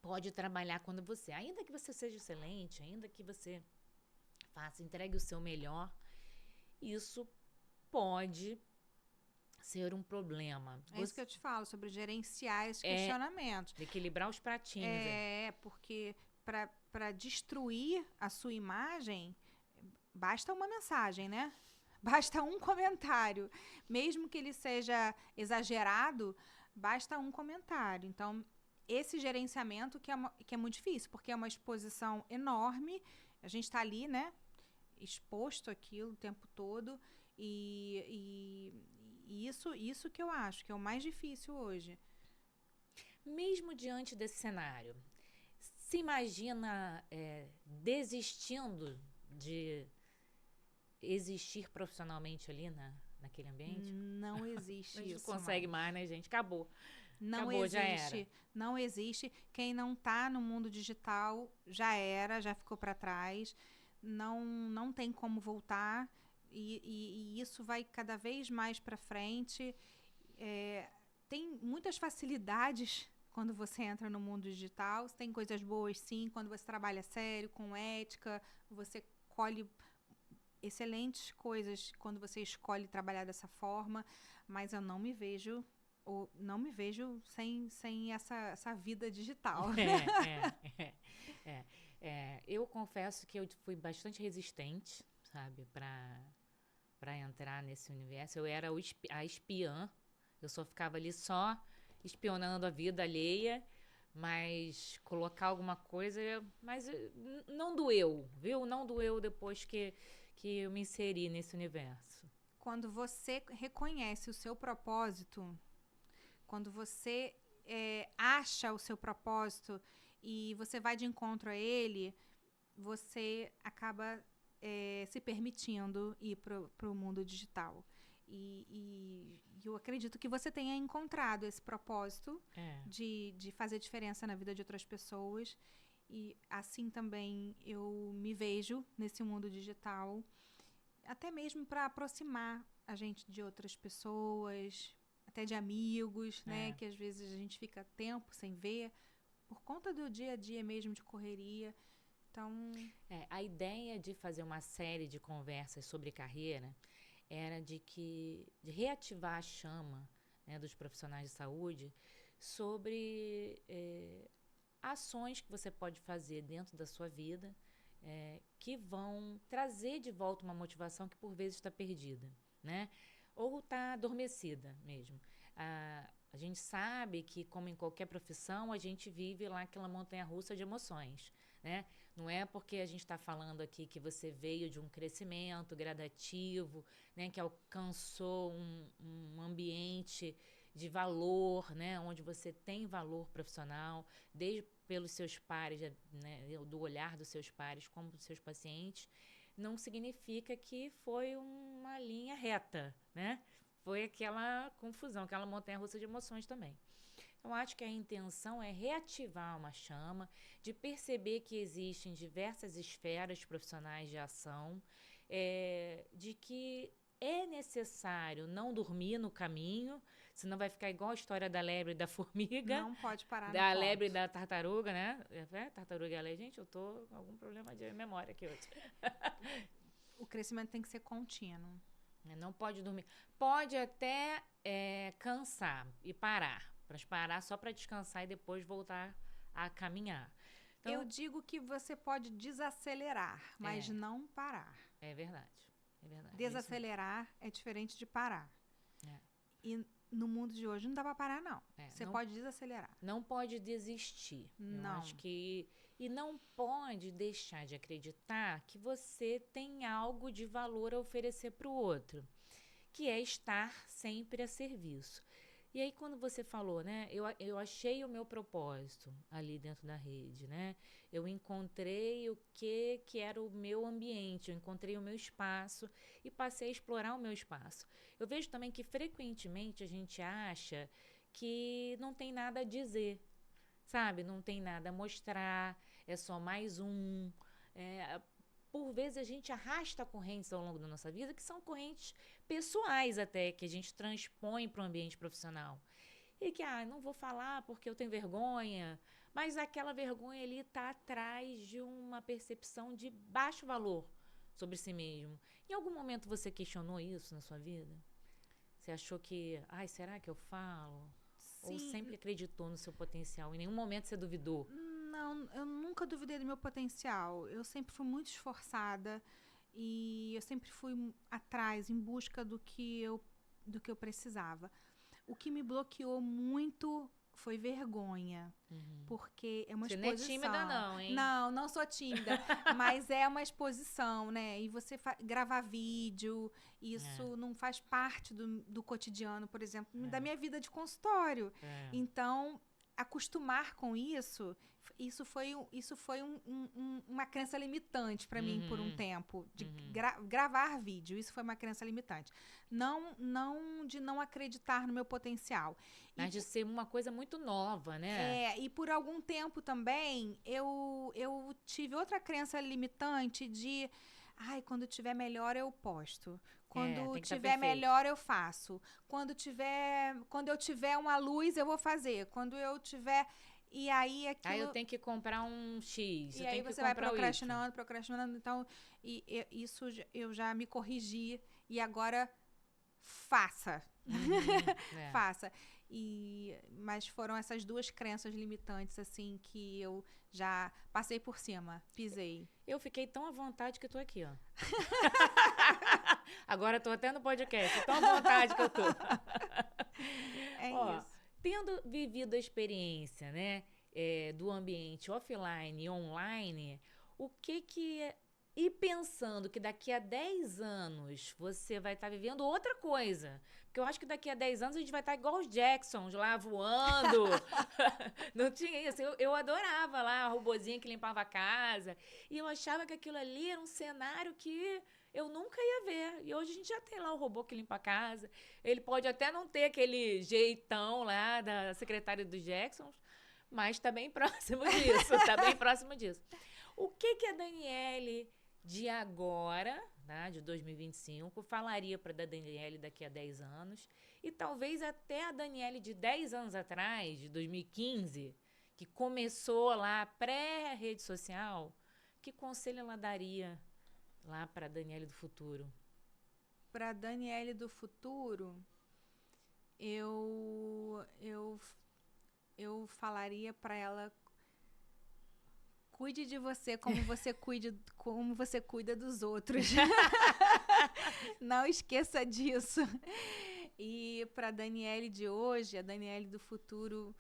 pode trabalhar quando você... Ainda que você seja excelente, ainda que você entregue o seu melhor, isso pode ser um problema. Isso que eu te falo, sobre gerenciar esses questionamentos. Equilibrar os pratinhos. Porque para destruir a sua imagem, basta uma mensagem, né? Basta um comentário. Mesmo que ele seja exagerado, basta um comentário. Então, esse gerenciamento que é muito difícil, porque é uma exposição enorme. A gente está ali, né? Exposto àquilo o tempo todo. E isso que eu acho que é o mais difícil hoje. Mesmo diante desse cenário, se imagina desistindo de existir profissionalmente ali naquele ambiente? Não existe isso. A gente não consegue mais, né, gente? Acabou. Não Acabou, existe. já era. Não existe. Quem não está no mundo digital já era, já ficou para trás. Não tem como voltar. E isso vai cada vez mais para frente. Tem muitas facilidades quando você entra no mundo digital. Tem coisas boas, sim. Quando você trabalha sério, com ética, você colhe excelentes coisas quando você escolhe trabalhar dessa forma. Mas eu não me vejo sem essa vida digital. Eu confesso que eu fui bastante resistente, sabe, para entrar nesse universo. Eu era a espiã. Eu só ficava ali só espionando a vida alheia, mas colocar alguma coisa... Mas não doeu, viu? Não doeu depois que eu me inseri nesse universo. Quando você reconhece o seu propósito, quando você acha o seu propósito e você vai de encontro a ele, você acaba se permitindo ir para o mundo digital. E eu acredito que você tenha encontrado esse propósito de fazer diferença na vida de outras pessoas. E assim também eu me vejo nesse mundo digital, até mesmo para aproximar a gente de outras pessoas, até de amigos, né? Que às vezes a gente fica tempo sem ver, por conta do dia a dia mesmo, de correria. Então... a ideia de fazer uma série de conversas sobre carreira era de reativar a chama, né, dos profissionais de saúde sobre ações que você pode fazer dentro da sua vida que vão trazer de volta uma motivação que por vezes está perdida, né? Ou está adormecida mesmo. A gente sabe que, como em qualquer profissão, a gente vive lá aquela montanha-russa de emoções, né? Não é porque a gente está falando aqui que você veio de um crescimento gradativo, né? Que alcançou um ambiente de valor, né? Onde você tem valor profissional, desde pelos seus pares, né? Do olhar dos seus pares como dos seus pacientes, não significa que foi uma linha reta, né? Foi aquela confusão, aquela montanha-russa de emoções também. Então, acho que a intenção é reativar uma chama, de perceber que existem diversas esferas profissionais de ação, de que é necessário não dormir no caminho, senão vai ficar igual a história da lebre e da formiga. Não pode parar da lebre e da tartaruga, né? Tartaruga e a lebre. Gente, eu tô com algum problema de memória aqui hoje. O crescimento tem que ser contínuo. Não pode dormir. Pode até cansar e parar. Parar só para descansar e depois voltar a caminhar. Então, eu digo que você pode desacelerar, mas não parar. É verdade. Desacelerar é diferente de parar. É. E no mundo de hoje não dá pra parar, não. Você não, pode desacelerar. Não pode desistir. Não. Eu acho que... E não pode deixar de acreditar que você tem algo de valor a oferecer para o outro, que é estar sempre a serviço. E aí, quando você falou, né, eu achei o meu propósito ali dentro da rede, né? Eu encontrei o que era o meu ambiente, eu encontrei o meu espaço e passei a explorar o meu espaço. Eu vejo também que, frequentemente, a gente acha que não tem nada a dizer, sabe? Não tem nada a mostrar, é só mais um... Por vezes a gente arrasta correntes ao longo da nossa vida que são correntes pessoais até, que a gente transpõe para o ambiente profissional. E que, não vou falar porque eu tenho vergonha, mas aquela vergonha ali está atrás de uma percepção de baixo valor sobre si mesmo. Em algum momento você questionou isso na sua vida? Você achou que, será que eu falo? Sim. Ou sempre acreditou no seu potencial? Em nenhum momento você duvidou? Não, eu nunca duvidei do meu potencial. Eu sempre fui muito esforçada e eu sempre fui atrás, em busca do que eu precisava. O que me bloqueou muito foi vergonha. Porque é uma exposição. Você não é tímida não, hein? Não sou tímida. Mas é uma exposição, né? E você gravar vídeo, isso não faz parte do cotidiano, por exemplo, da minha vida de consultório. Então, acostumar com isso foi uma crença limitante para mim por um tempo, de gravar vídeo. Isso foi uma crença limitante. Não de não acreditar no meu potencial. Mas de ser uma coisa muito nova, né? E por algum tempo também eu tive outra crença limitante de quando eu tiver melhor eu posto. Quando tiver melhor eu faço. Quando eu tiver uma luz eu vou fazer. Quando eu tiver... E aí aquilo... Aí eu tenho que comprar um X. E aí você vai procrastinando. Então, isso eu já me corrigi. E agora, faça. Faça. Mas foram essas duas crenças limitantes, assim, que eu já passei por cima. Pisei. Eu fiquei tão à vontade que eu tô aqui, ó. Agora eu tô até no podcast. Tão à vontade que eu tô. Isso. Tendo vivido a experiência, né, do ambiente offline e online, o que e pensando que daqui a 10 anos você vai estar vivendo outra coisa. Porque eu acho que daqui a 10 anos a gente vai estar igual os Jacksons lá voando. Não tinha isso. Eu adorava lá a robozinha que limpava a casa. E eu achava que aquilo ali era um cenário que eu nunca ia ver. E hoje a gente já tem lá o robô que limpa a casa. Ele pode até não ter aquele jeitão lá da secretária dos Jacksons, mas tá bem próximo disso. O que a Daniele de agora, né, de 2025, falaria para a Daniele daqui a 10 anos? E talvez até a Daniele de 10 anos atrás, de 2015, que começou lá pré-rede social, que conselho ela daria lá para a Daniele do futuro? Para a Daniele do futuro, eu falaria para ela: cuide de você como você cuida dos outros. Não esqueça disso. E para a Daniele de hoje, a Daniele do futuro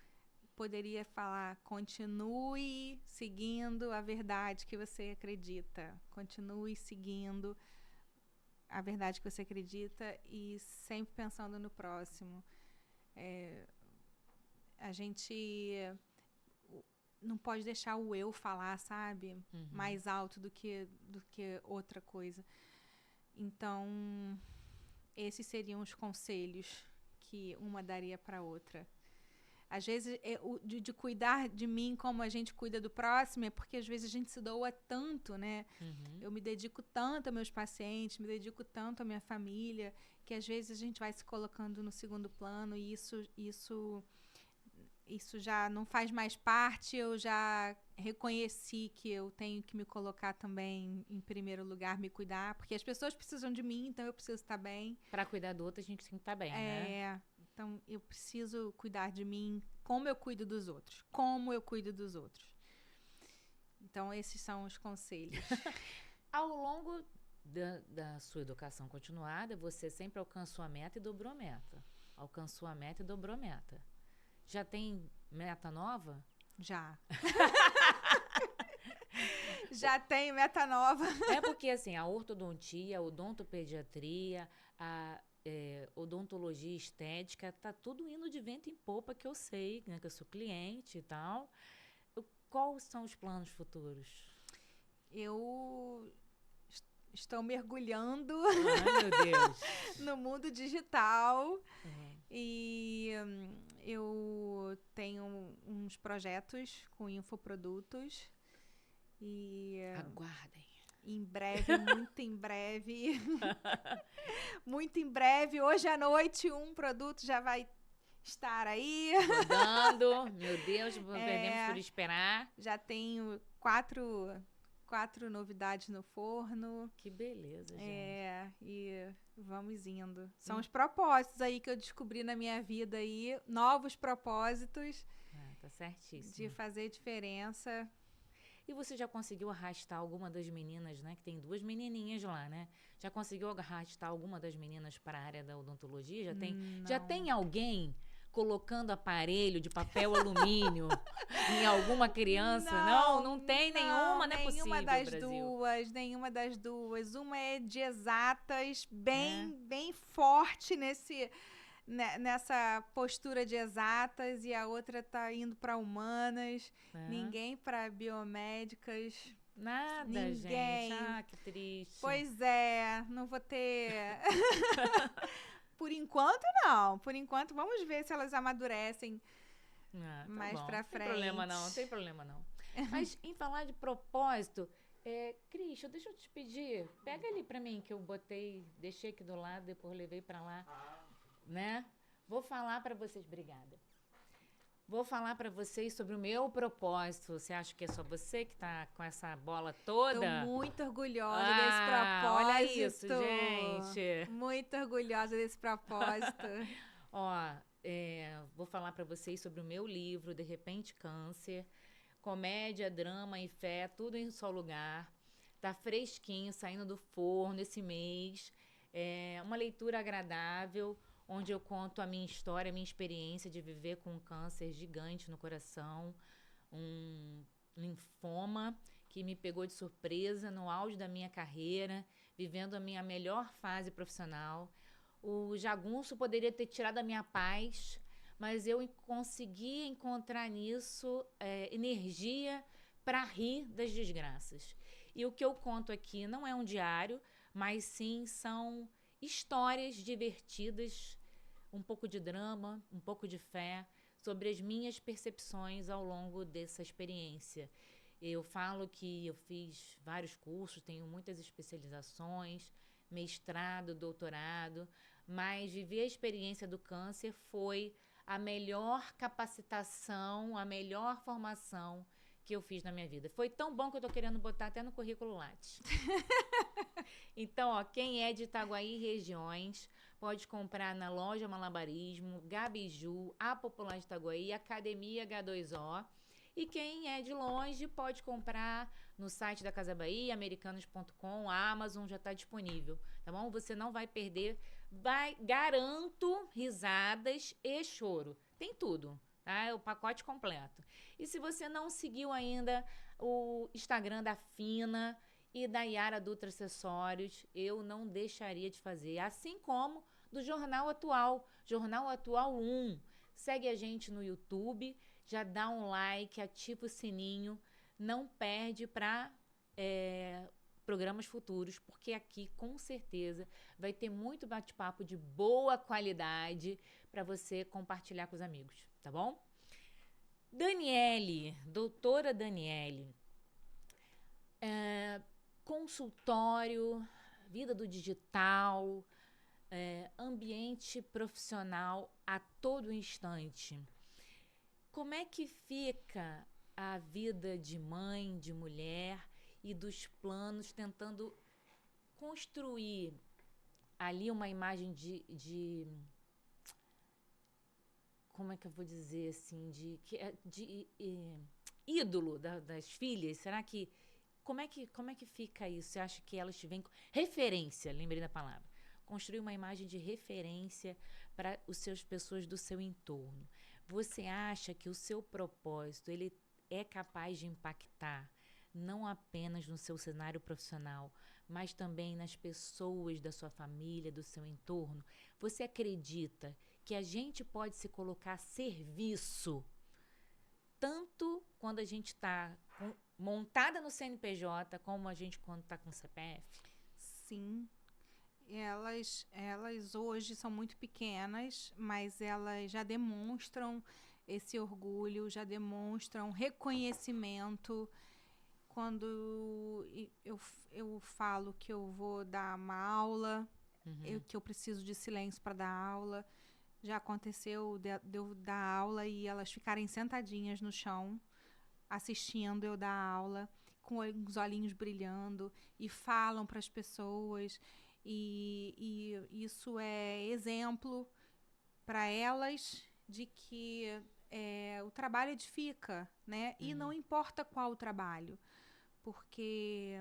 poderia falar: continue seguindo a verdade que você acredita. Continue seguindo a verdade que você acredita e sempre pensando no próximo. A gente não pode deixar o eu falar, sabe? Mais alto do que outra coisa. Então, esses seriam os conselhos que uma daria para outra. Às vezes, de cuidar de mim como a gente cuida do próximo, é porque às vezes a gente se doa tanto, né? Eu me dedico tanto aos meus pacientes, me dedico tanto à minha família, que às vezes a gente vai se colocando no segundo plano e isso já não faz mais parte. Eu já reconheci que eu tenho que me colocar também em primeiro lugar, me cuidar, porque as pessoas precisam de mim, então eu preciso estar bem. Para cuidar do outro, a gente tem que estar bem, né? Então, eu preciso cuidar de mim como eu cuido dos outros. Como eu cuido dos outros. Então, esses são os conselhos. Ao longo da sua educação continuada, você sempre alcançou a meta e dobrou a meta. Alcançou a meta e dobrou a meta. Já tem meta nova? Já. Já tem meta nova. É porque, assim, a ortodontia, a odontopediatria, a odontologia estética, tá tudo indo de vento em popa, que eu sei, né, que eu sou cliente e tal. Quais são os planos futuros? Eu estou mergulhando Ai, meu Deus. no mundo digital. Uhum. E eu tenho uns projetos com infoprodutos. E Aguardem. em breve, muito em breve, muito em breve, hoje à noite, um produto já vai estar aí. Rodando. Meu Deus, perdemos por esperar. Já tenho quatro novidades no forno. Que beleza, gente. E vamos indo. São os propósitos aí que eu descobri na minha vida aí, novos propósitos. Tá certíssimo. De fazer diferença. E você já conseguiu arrastar alguma das meninas, né? Que tem 2 menininhas lá, né? Já conseguiu arrastar alguma das meninas para a área da odontologia? Já tem alguém colocando aparelho de papel alumínio em alguma criança? Não tem nenhuma, não é possível, Nenhuma das duas. Uma é de exatas, bem forte nessa postura de exatas, e a outra tá indo para humanas. Ninguém para biomédicas. Nada, ninguém. Gente. Que triste. Pois é, não vou ter... Por enquanto, não. Por enquanto, vamos ver se elas amadurecem mais pra frente. Não tem problema não. Mas em falar de propósito, Christian, deixa eu te pedir, pega ali pra mim que eu deixei aqui do lado, depois levei pra lá, né? Vou falar pra vocês, obrigada. Vou falar pra vocês sobre o meu propósito. Você acha que é só você que tá com essa bola toda? Tô muito orgulhosa desse propósito. Olha isso, gente. Muito orgulhosa desse propósito. Vou falar pra vocês sobre o meu livro, De Repente Câncer. Comédia, drama e fé, tudo em um só lugar. Tá fresquinho, saindo do forno esse mês. É uma leitura agradável, onde eu conto a minha história, a minha experiência de viver com um câncer gigante no coração, um linfoma que me pegou de surpresa no auge da minha carreira, vivendo a minha melhor fase profissional. O jagunço poderia ter tirado a minha paz, mas eu consegui encontrar nisso energia para rir das desgraças. E o que eu conto aqui não é um diário, mas sim são histórias divertidas, um pouco de drama, um pouco de fé, sobre as minhas percepções ao longo dessa experiência. Eu falo que eu fiz vários cursos, tenho muitas especializações, mestrado, doutorado, mas viver a experiência do câncer foi a melhor capacitação, a melhor formação que eu fiz na minha vida. Foi tão bom que eu tô querendo botar até no currículo Lattes. Então, quem é de Itaguaí regiões, pode comprar na loja Malabarismo, Gabiju, A Popular de Itaguaí, Academia H2O. E quem é de longe pode comprar no site da Casa Bahia, americanos.com, a Amazon já está disponível, tá bom? Você não vai perder, garanto risadas e choro. Tem tudo, tá? É o pacote completo. E se você não seguiu ainda o Instagram da Fina e da Yara Dutra Acessórios, eu não deixaria de fazer. Assim como do Jornal Atual, Jornal Atual 1. Segue a gente no YouTube, já dá um like, ativa o sininho, não perde para programas futuros, porque aqui com certeza vai ter muito bate-papo de boa qualidade para você compartilhar com os amigos, tá bom? Daniele, doutora Daniele, consultório, vida do digital, ambiente profissional a todo instante. Como é que fica a vida de mãe, de mulher e dos planos, tentando construir ali uma imagem de como é que eu vou dizer, assim, ídolo das filhas? Será que como é que fica isso? Você acha que elas te veem referência, lembrei da palavra. Construir uma imagem de referência para as pessoas do seu entorno. Você acha que o seu propósito, ele é capaz de impactar não apenas no seu cenário profissional, mas também nas pessoas da sua família, do seu entorno? Você acredita que a gente pode se colocar a serviço tanto quando a gente está montada no CNPJ, como a gente quando está com o CPF? Sim. Elas hoje são muito pequenas, mas elas já demonstram esse orgulho, já demonstram reconhecimento. Quando eu falo que eu vou dar uma aula, que eu preciso de silêncio para dar aula, já aconteceu de eu dar aula e elas ficarem sentadinhas no chão, assistindo eu dar aula, com os olhinhos brilhando, e falam para as pessoas. E isso é exemplo para elas de que o trabalho edifica, né? E não importa qual o trabalho, porque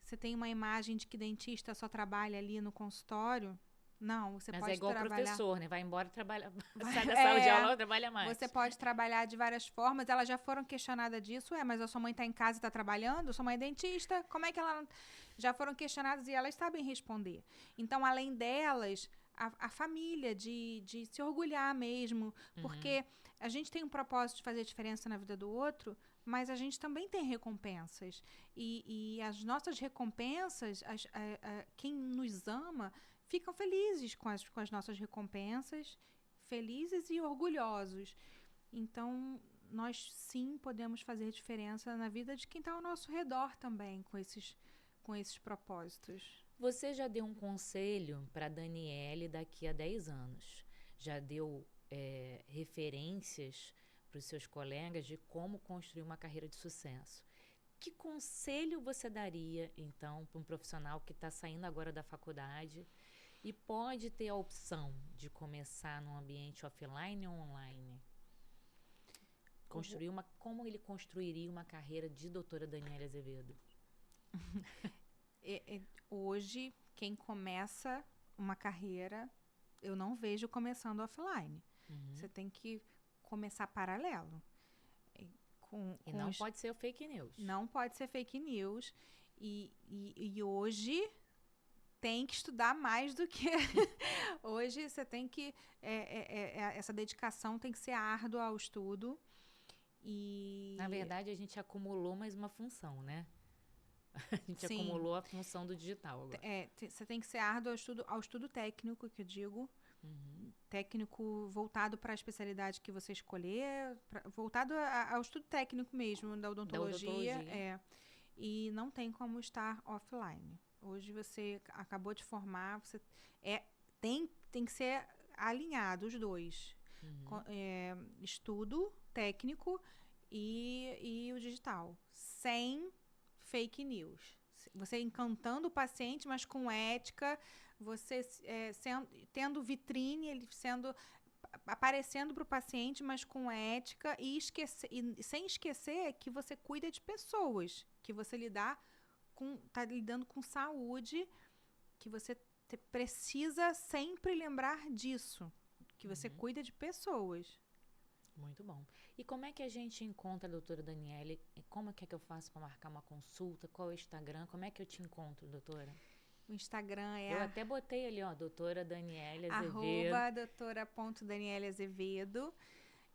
você tem uma imagem de que dentista só trabalha ali no consultório. Não, você Mas pode é igual trabalhar... professor, né? Vai embora, trabalha, sai da sala de aula, não trabalha mais. Você pode trabalhar de várias formas. Elas já foram questionadas disso. Mas a sua mãe está em casa e está trabalhando? Sua mãe é dentista. Como é que ela... Já foram questionadas e elas sabem responder. Então, além delas, a família, de se orgulhar mesmo. Porque a gente tem um propósito de fazer diferença na vida do outro, mas a gente também tem recompensas. E as nossas recompensas, quem nos ama, ficam felizes com as nossas recompensas, felizes e orgulhosos. Então, nós sim podemos fazer diferença na vida de quem está ao nosso redor também, com esses propósitos. Você já deu um conselho para a Daniele daqui a 10 anos? Já deu referências para os seus colegas de como construir uma carreira de sucesso? Que conselho você daria, então, para um profissional que está saindo agora da faculdade e pode ter a opção de começar num ambiente offline ou online? Como ele construiria uma carreira de doutora Daniele Azevedo? Hoje, quem começa uma carreira, eu não vejo começando offline. Você tem que começar paralelo. Não pode ser fake news. Não pode ser fake news. E hoje tem que estudar mais do que... Hoje você tem que... essa dedicação tem que ser árdua ao estudo. Na verdade, a gente acumulou mais uma função, né? A gente acumulou a função do digital agora. Você tem que ser árduo ao estudo técnico, que eu digo. Técnico voltado para a especialidade que você escolher, voltado ao estudo técnico mesmo, da odontologia. E não tem como estar offline. Hoje você acabou de formar, tem que ser alinhado os dois. Estudo técnico e o digital. Sem fake news. Você encantando o paciente, mas com ética, você tendo vitrine, ele aparecendo para o paciente, mas com ética, e sem esquecer que você cuida de pessoas, que você está lidando com saúde, que você precisa sempre lembrar disso, que você cuida de pessoas. Muito bom. E como é que a gente encontra a doutora Daniele? Como é que eu faço para marcar uma consulta? Qual é o Instagram? Como é que eu te encontro, doutora? O Instagram é... Eu até botei ali, ó, doutora Daniele Azevedo. @doutora.daniele Azevedo.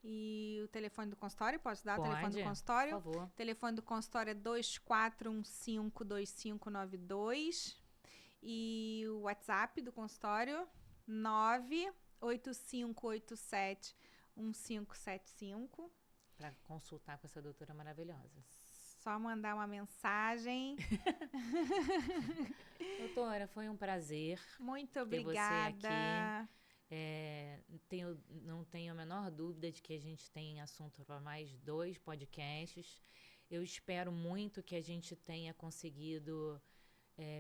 E o telefone do consultório, posso dar o telefone do consultório? Por favor. O telefone do consultório é 24152592. E o WhatsApp do consultório, 985871575. Para consultar com essa doutora maravilhosa. Só mandar uma mensagem. Doutora, foi um prazer. Muito obrigada. Ter você aqui. Não tenho a menor dúvida de que a gente tem assunto para mais 2 podcasts. Eu espero muito que a gente tenha conseguido,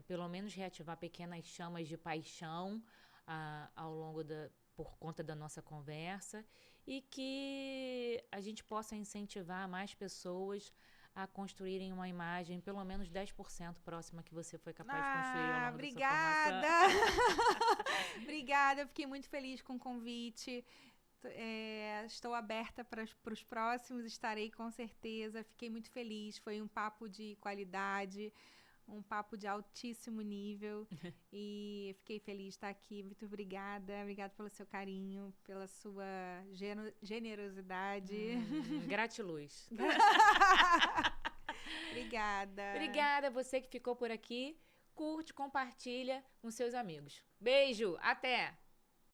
pelo menos, reativar pequenas chamas de paixão ao longo por conta da nossa conversa. e que a gente possa incentivar mais pessoas a construírem uma imagem pelo menos 10% próxima que você foi capaz de construir ao longo obrigada. da sua formação. Obrigada, eu fiquei muito feliz com o convite. Estou aberta para os próximos, estarei com certeza. Fiquei muito feliz, foi um papo de qualidade, um papo de altíssimo nível e fiquei feliz de estar aqui. Muito obrigada pelo seu carinho, pela sua generosidade. Gratiluz. Obrigada A você que ficou por aqui. Curte, compartilha com seus amigos. Beijo, até!